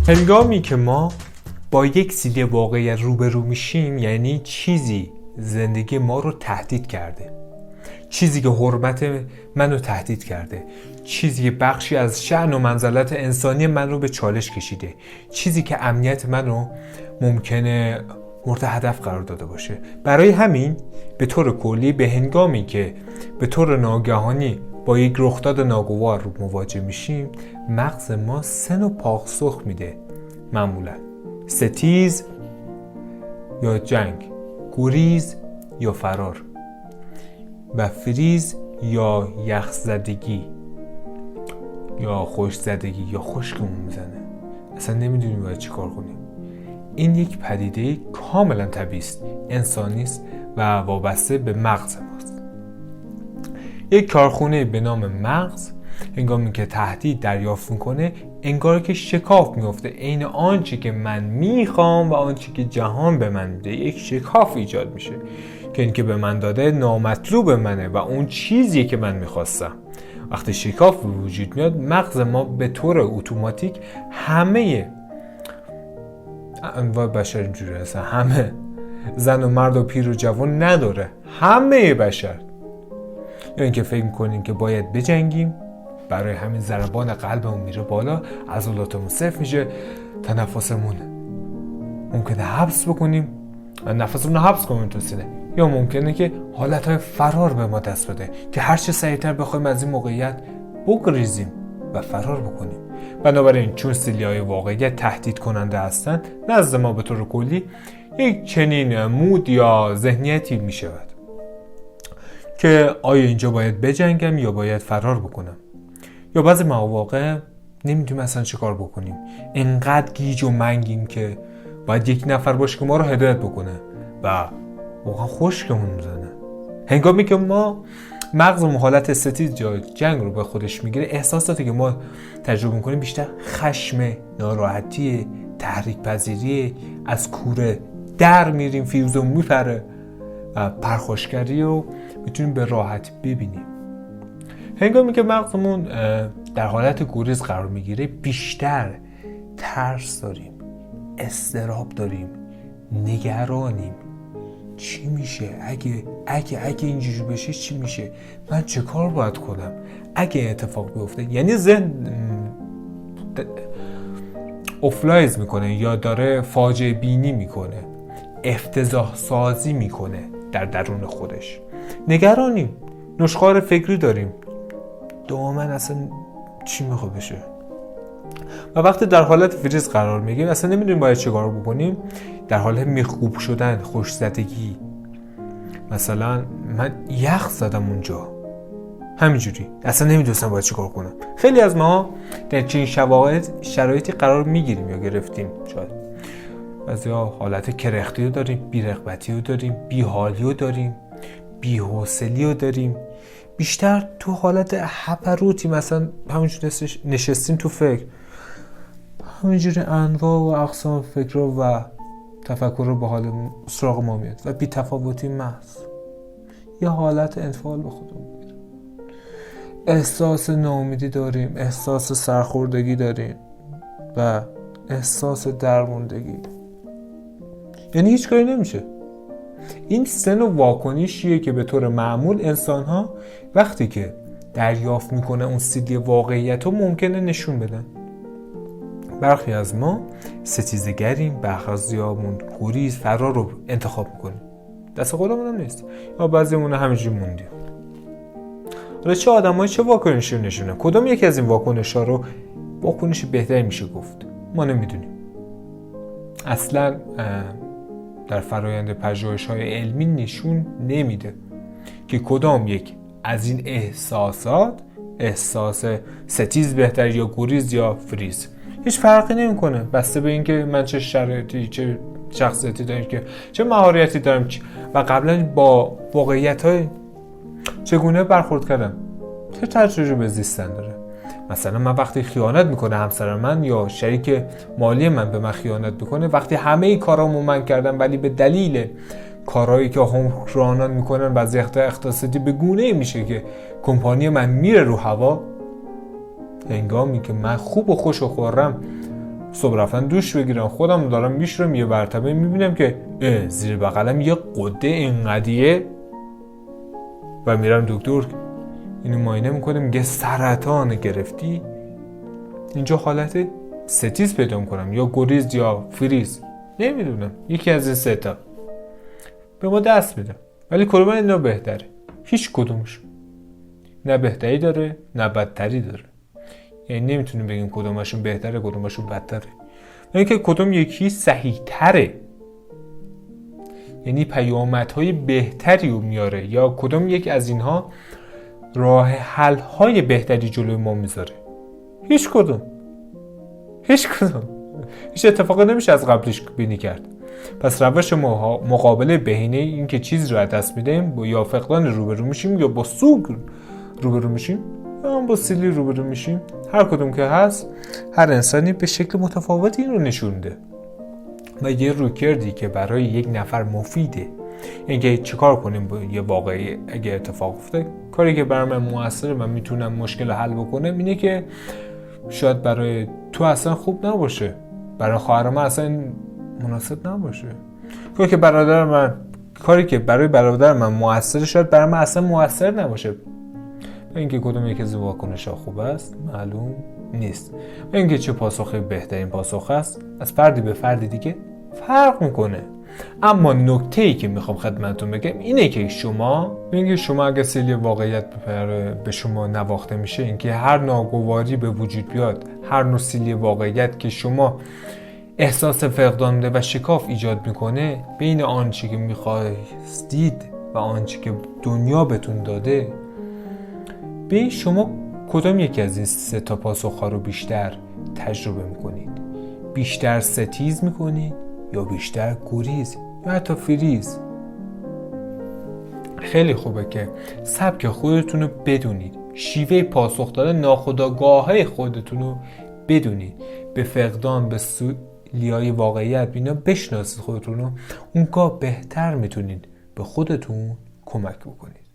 هنگامی که ما با یک سیلی واقعیت روبرو میشیم، یعنی چیزی زندگی ما رو تهدید کرده، چیزی که حرمت منو تهدید کرده، چیزی که بخشی از شأن و منزلت انسانی من رو به چالش کشیده، چیزی که امنیت منو ممکنه مورد هدف قرار داده باشه. برای همین به طور کلی به هنگامی که به طور ناگهانی با یک رخداد ناگوار رو مواجه میشیم، مغز ما سه نوع پاسخ میده. معمولا ستیز یا جنگ، گریز یا فرار، و فریز یا یخزدگی یا خوشزدگی یا خشکمون میزنه. اصلا نمیدونیم باید چی کار کنیم. این یک پدیده کاملا طبیعی است، انسانی است و وابسته به مغز ماست. یک کارخونه به نام مغز هنگامی که تهدید دریافت میکنه، انگار که شکاف میفته عین آنچه که من میخوام و آنچه که جهان به من میده. یک شکاف ایجاد میشه که این که به من داده نامطلوب منه و اون چیزی که من میخواستم. وقتی شکاف به وجود میاد، مغز ما به طور اتوماتیک همه انواع بشر اینجوری هستن، همه زن و مرد و پیر و جوان نداره، همه بشر، یا اینکه فکر میکنیم که باید بجنگیم، برای همین ضربان قلبمون میره بالا، عضلاتمون صفر میشه، تنفسمون ممکنه حبس بکنیم، نفسمون رو حبس کنیم تو سینه، یا ممکنه که حالتهای فرار به ما دست بده که هر چه سریعتر بخوایم از این موقعیت بگریزیم و فرار بکنیم. بنابراین چون سیلی‌های واقعیت تهدید کننده هستند، نزد ما به طور کلی یک چنین مود یا ذهنیتی می شود که آیا اینجا باید بجنگم یا باید فرار بکنم، یا بعضی مواقع نمیدونیم اصلا چه کار بکنیم، انقدر گیج و منگیم که باید یک نفر باشه که ما رو هدایت بکنه و واقعا خشکمون میزنه. هنگامی که ما مغزمون حالت ستیز یا جنگ رو به خودش میگیره، احساساتی که ما تجربه میکنیم بیشتر خشم، ناراحتی، تحریک پذیری، از کوره در میریم، فیوزمون میپره و پرخاشگری رو میتونیم به راحت ببینیم. هنگامی که مغزمون در حالت گریز قرار میگیره، بیشتر ترس داریم، اضطراب داریم، نگرانیم. چی میشه اگه اینجوری بشه؟ چی میشه؟ من چه کار باید کنم اگه اتفاق بیفته؟ یعنی ذهن افلایز میکنه یا داره فاجعه بینی میکنه، افتضاح سازی میکنه در درون خودش. نگرانیم، نشخوار فکری داریم، دائما اصلا چی میخواد بشه. و وقتی در حالت فریز قرار میگیریم، اصلا نمیدونیم باید چه کار بکنیم. در حالت میخکوب شدن، خوشزدگی، مثلا من یخ زدم اونجا، همینجوری اصلا نمیدونستم باید چه کار کنم. خیلی از ما در چنین شرایطی قرار میگیریم یا گرفتیم. شاید بعضیا حالت کرختی رو داریم، بی‌رغبتی رو داریم، بی‌حالی رو داریم، بی‌حوصله‌ای رو داریم، بیشتر تو حالت هپروتی، مثلا همونجوری نشستیم تو فکر، همینجوری انواع و اقسام فکر و تفکر رو به حال سراغ ما میاد و بی تفاوتی محض. یه حالت انفعال به خودمون میگیره، احساس ناامیدی داریم، احساس سرخوردگی داریم و احساس درموندگی. یعنی هیچ کاری نمیشه. این سه نوع واکنشیه که به طور معمول انسان‌ها وقتی که دریافت میکنه اون سیلی واقعیت رو ممکنه نشون بدن. برخی از ما ستیزگریم، بعضیامون گریز، فرار رو انتخاب میکنیم، دست خودمون هم نیست، یا بعضیمون همینجوری موندیم. حالا چه آدمایی چه واکنشی رو نشونن؟ کدوم یکی از این واکنش‌ها رو واکنش بهتری میشه گفت؟ ما نمیدونیم. اصلا در فرایند پژوهش‌های علمی نشون نمیده که کدام یک از این احساسات، احساس ستیز بهتر یا گریز یا فریز، هیچ فرقی نمیکنه بسته به اینکه من چه شرایطی، چه شخصیتی دارم، که چه مهارتی دارم و قبلا با واقعیت‌های چگونه برخورد کردم، چه تجربه زیستن داره. مثلا من وقتی خیانت میکنه همسر من یا شریک مالی من به من خیانت میکنه، وقتی همه کارامو من کردم ولی به دلیل کارهایی که حکمرانان میکنن وضعیت اقتصادی به گونه‌ای میشه که کمپانی من میره رو هوا، هنگامی که من خوب و خوش و خورم صبح رفتن دوش بگیرم، خودم دارم میشورم یه مرتبه میبینم که زیر بغلم یه قده اینقدیه و میرم دکتر اینو معاینه میکنه، میگه سرطان گرفتی. اینجا حالت ستیز پیدا میکنم یا گریز یا فریز، نمیدونم، یکی از این سه تا به ما دست میده. ولی کدوم اینا بهتره؟ هیچ کدومش نه بهتری داره نه بدتری داره. یعنی نمیتونیم بگیم کدومشون بهتره کدومشون بدتره، یعنی که کدوم یکی صحیح تره، یعنی پیامدهای بهتری رو میاره، یا کدوم یک از اینها راه حل های بهتری جلوی ما میذاره. هیچ کدوم هیچ اتفاقی نمیشه از قبلش بینی کرد. پس روش مقابله بین این که چیز رو از دست میدیم، یا فقدان روبرو میشیم، یا با سوگ روبرو میشیم، یا با سیلی روبرو میشیم، هر کدوم که هست هر انسانی به شکل متفاوتی این رو نشونده و یه رویکردی که برای یک نفر مفیده. اینکه چیکار کنیم با یه واقعی اگه اتفاق افتاد، کاری که برای من موثره و میتونم مشکل حل بکنم اینه که شاید برای تو اصلا خوب نباشه، برای خواهر من اصلا مناسب نباشه، کاری که برای برادر من موثره شاید برای من اصلا موثر نباشه. اینکه کدوم یکی از واکنش‌ها خوب است معلوم نیست، و اینکه چه پاسخی بهترین پاسخ است از فردی به فردی دیگه فرق میکنه. اما نکته‌ای که میخوام خدمتتون بگم اینه که شما اگه سیلی واقعیت به شما نواخته میشه، اینکه هر ناگواری به وجود بیاد، هر نوع سیلی واقعیت که شما احساس فقدان و شکاف ایجاد میکنه بین آنچه که میخواستید و آنچه که دنیا بهتون داده، به شما کدام یکی از این سه تا پاسخ‌ها رو بیشتر تجربه میکنید؟ بیشتر ستیز میکنید یا بیشتر گریز یا حتی فریز؟ خیلی خوبه که سبک خودتون رو بدونید، شیوه پاسخ دادن ناخودآگاه خودتون رو بدونید، به فقدان، به سیلی‌های واقعیت بینا بشناسید خودتون رو، اونگاه بهتر میتونید به خودتون کمک بکنید.